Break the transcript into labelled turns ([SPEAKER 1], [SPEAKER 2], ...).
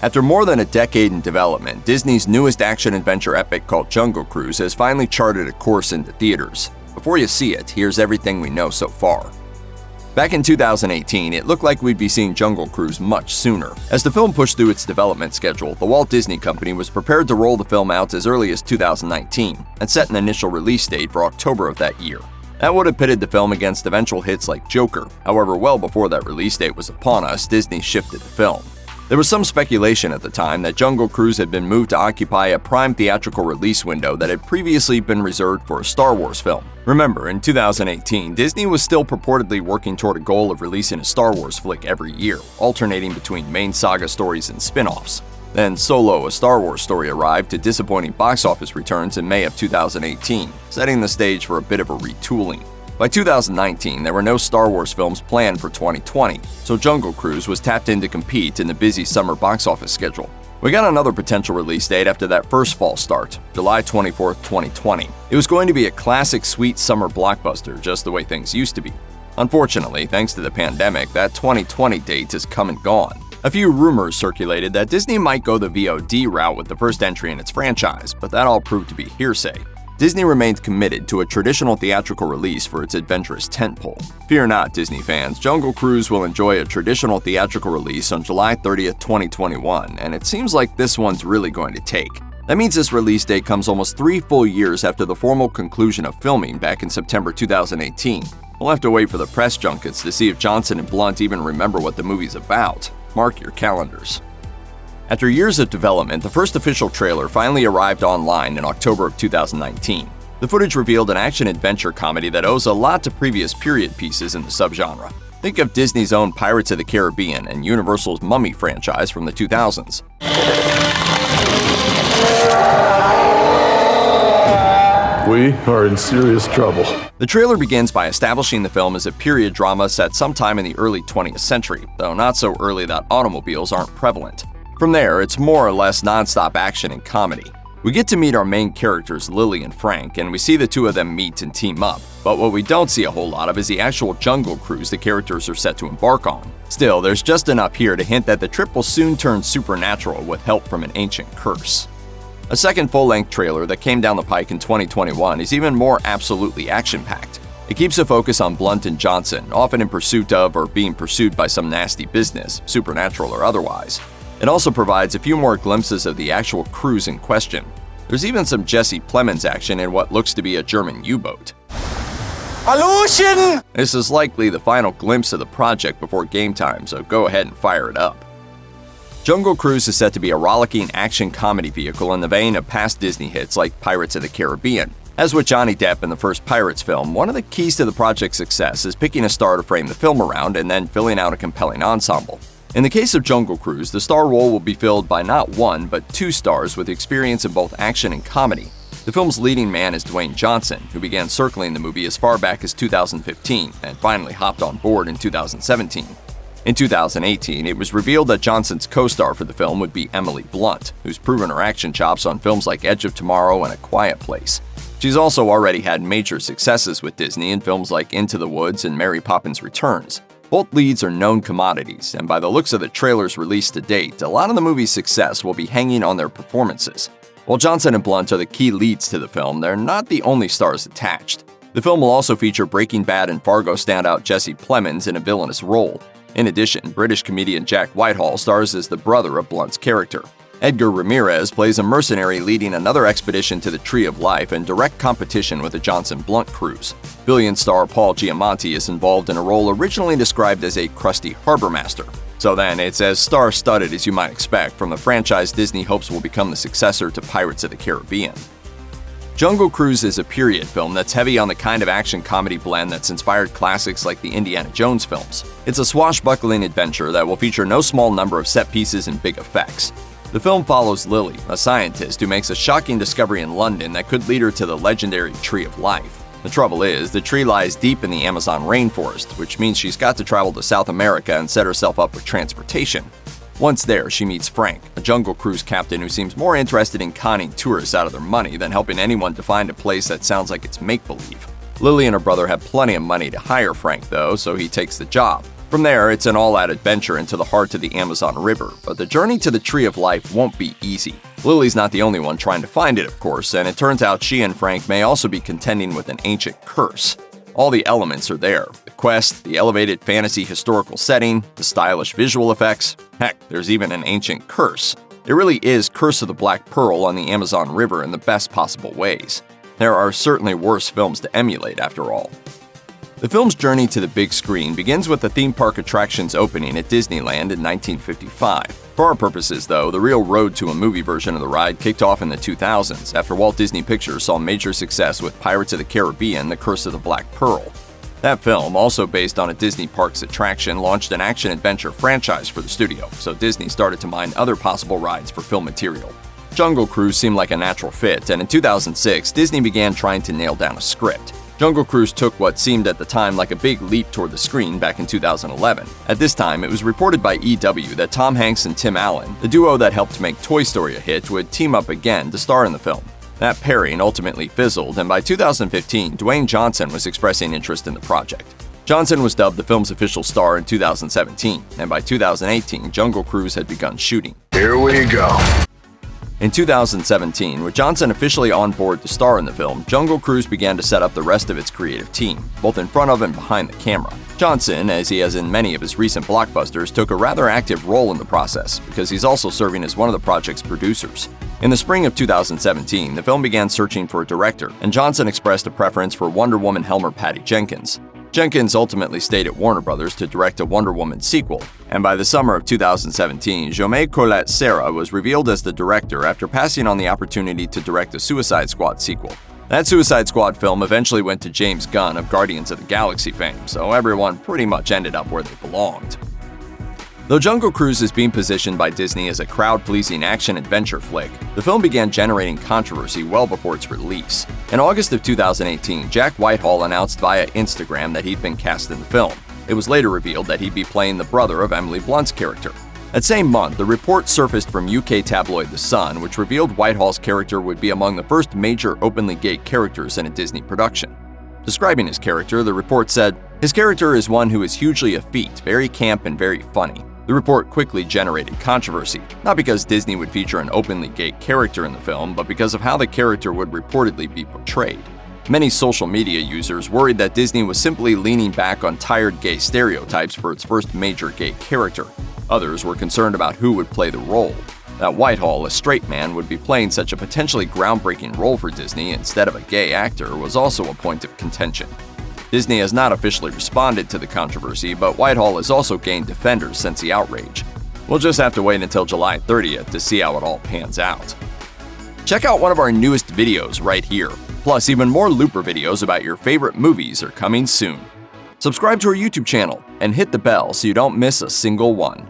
[SPEAKER 1] After more than a decade in development, Disney's newest action-adventure epic called Jungle Cruise has finally charted a course into theaters. Before you see it, here's everything we know so far. Back in 2018, it looked like we'd be seeing Jungle Cruise much sooner. As the film pushed through its development schedule, the Walt Disney Company was prepared to roll the film out as early as 2019 and set an initial release date for October of that year. That would have pitted the film against eventual hits like Joker. However, well before that release date was upon us, Disney shifted the film. There was some speculation at the time that Jungle Cruise had been moved to occupy a prime theatrical release window that had previously been reserved for a Star Wars film. Remember, in 2018, Disney was still purportedly working toward a goal of releasing a Star Wars flick every year, alternating between main saga stories and spin-offs. Then Solo, a Star Wars story, arrived to disappointing box office returns in May of 2018, setting the stage for a bit of a retooling. By 2019, there were no Star Wars films planned for 2020, so Jungle Cruise was tapped in to compete in the busy summer box office schedule. We got another potential release date after that first fall start, July 24, 2020. It was going to be a classic sweet summer blockbuster, just the way things used to be. Unfortunately, thanks to the pandemic, that 2020 date has come and gone. A few rumors circulated that Disney might go the VOD route with the first entry in its franchise, but that all proved to be hearsay. Disney remains committed to a traditional theatrical release for its adventurous tentpole. Fear not, Disney fans, Jungle Cruise will enjoy a traditional theatrical release on July 30th, 2021, and it seems like this one's really going to take. That means this release date comes almost 3 full years after the formal conclusion of filming back in September 2018. We'll have to wait for the press junkets to see if Johnson and Blunt even remember what the movie's about. Mark your calendars. After years of development, the first official trailer finally arrived online in October of 2019. The footage revealed an action-adventure comedy that owes a lot to previous period pieces in the subgenre. Think of Disney's own Pirates of the Caribbean and Universal's Mummy franchise from the 2000s.
[SPEAKER 2] We are in serious trouble.
[SPEAKER 1] The trailer begins by establishing the film as a period drama set sometime in the early 20th century, though not so early that automobiles aren't prevalent. From there, it's more or less non-stop action and comedy. We get to meet our main characters, Lily and Frank, and we see the two of them meet and team up. But what we don't see a whole lot of is the actual jungle cruise the characters are set to embark on. Still, there's just enough here to hint that the trip will soon turn supernatural with help from an ancient curse. A second full-length trailer that came down the pike in 2021 is even more absolutely action-packed. It keeps a focus on Blunt and Johnson, often in pursuit of or being pursued by some nasty business, supernatural or otherwise. It also provides a few more glimpses of the actual cruise in question. There's even some Jesse Plemons action in what looks to be a German U-boat.
[SPEAKER 3] Hallution!
[SPEAKER 1] This is likely the final glimpse of the project before game time, so go ahead and fire it up. Jungle Cruise is set to be a rollicking action comedy vehicle in the vein of past Disney hits like Pirates of the Caribbean. As with Johnny Depp in the first Pirates film, one of the keys to the project's success is picking a star to frame the film around and then filling out a compelling ensemble. In the case of Jungle Cruise, the star role will be filled by not one, but 2 stars with experience in both action and comedy. The film's leading man is Dwayne Johnson, who began circling the movie as far back as 2015 and finally hopped on board in 2017. In 2018, it was revealed that Johnson's co-star for the film would be Emily Blunt, who's proven her action chops on films like Edge of Tomorrow and A Quiet Place. She's also already had major successes with Disney in films like Into the Woods and Mary Poppins Returns. Both leads are known commodities, and by the looks of the trailers released to date, a lot of the movie's success will be hanging on their performances. While Johnson and Blunt are the key leads to the film, they're not the only stars attached. The film will also feature Breaking Bad and Fargo standout Jesse Plemons in a villainous role. In addition, British comedian Jack Whitehall stars as the brother of Blunt's character. Edgar Ramirez plays a mercenary leading another expedition to the Tree of Life in direct competition with the Johnson-Blunt cruise. Billion star Paul Giamatti is involved in a role originally described as a crusty harbor master. So then, it's as star-studded as you might expect from the franchise Disney hopes will become the successor to Pirates of the Caribbean. Jungle Cruise is a period film that's heavy on the kind of action-comedy blend that's inspired classics like the Indiana Jones films. It's a swashbuckling adventure that will feature no small number of set pieces and big effects. The film follows Lily, a scientist who makes a shocking discovery in London that could lead her to the legendary Tree of Life. The trouble is, the tree lies deep in the Amazon rainforest, which means she's got to travel to South America and set herself up with transportation. Once there, she meets Frank, a Jungle Cruise captain who seems more interested in conning tourists out of their money than helping anyone to find a place that sounds like it's make-believe. Lily and her brother have plenty of money to hire Frank, though, so he takes the job. From there, it's an all-out adventure into the heart of the Amazon River, but the journey to the Tree of Life won't be easy. Lily's not the only one trying to find it, of course, and it turns out she and Frank may also be contending with an ancient curse. All the elements are there: the quest, the elevated fantasy historical setting, the stylish visual effects. Heck, there's even an ancient curse. It really is Curse of the Black Pearl on the Amazon River in the best possible ways. There are certainly worse films to emulate, after all. The film's journey to the big screen begins with the theme park attraction's opening at Disneyland in 1955. For our purposes, though, the real road to a movie version of the ride kicked off in the 2000s after Walt Disney Pictures saw major success with Pirates of the Caribbean: The Curse of the Black Pearl. That film, also based on a Disney Parks attraction, launched an action-adventure franchise for the studio, so Disney started to mine other possible rides for film material. Jungle Cruise seemed like a natural fit, and in 2006, Disney began trying to nail down a script. Jungle Cruise took what seemed at the time like a big leap toward the screen back in 2011. At this time, it was reported by EW that Tom Hanks and Tim Allen, the duo that helped make Toy Story a hit, would team up again to star in the film. That pairing ultimately fizzled, and by 2015, Dwayne Johnson was expressing interest in the project. Johnson was dubbed the film's official star in 2017, and by 2018, Jungle Cruise had begun shooting.
[SPEAKER 2] Here we go.
[SPEAKER 1] In 2017, with Johnson officially on board to star in the film, Jungle Cruise began to set up the rest of its creative team, both in front of and behind the camera. Johnson, as he has in many of his recent blockbusters, took a rather active role in the process, because he's also serving as one of the project's producers. In the spring of 2017, the film began searching for a director, and Johnson expressed a preference for Wonder Woman helmer Patty Jenkins. Jenkins ultimately stayed at Warner Brothers to direct a Wonder Woman sequel, and by the summer of 2017, Jaume Collet Serra was revealed as the director after passing on the opportunity to direct a Suicide Squad sequel. That Suicide Squad film eventually went to James Gunn of Guardians of the Galaxy fame, so everyone pretty much ended up where they belonged. Though Jungle Cruise is being positioned by Disney as a crowd-pleasing action-adventure flick, the film began generating controversy well before its release. In August of 2018, Jack Whitehall announced via Instagram that he'd been cast in the film. It was later revealed that he'd be playing the brother of Emily Blunt's character. That same month, the report surfaced from UK tabloid The Sun, which revealed Whitehall's character would be among the first major openly gay characters in a Disney production. Describing his character, the report said, "His character is one who is hugely effete, very camp and very funny." The report quickly generated controversy, not because Disney would feature an openly gay character in the film, but because of how the character would reportedly be portrayed. Many social media users worried that Disney was simply leaning back on tired gay stereotypes for its first major gay character. Others were concerned about who would play the role. That Whitehall, a straight man, would be playing such a potentially groundbreaking role for Disney instead of a gay actor was also a point of contention. Disney has not officially responded to the controversy, but Whitehall has also gained defenders since the outrage. We'll just have to wait until July 30th to see how it all pans out. Check out one of our newest videos right here. Plus, even more Looper videos about your favorite movies are coming soon. Subscribe to our YouTube channel and hit the bell so you don't miss a single one.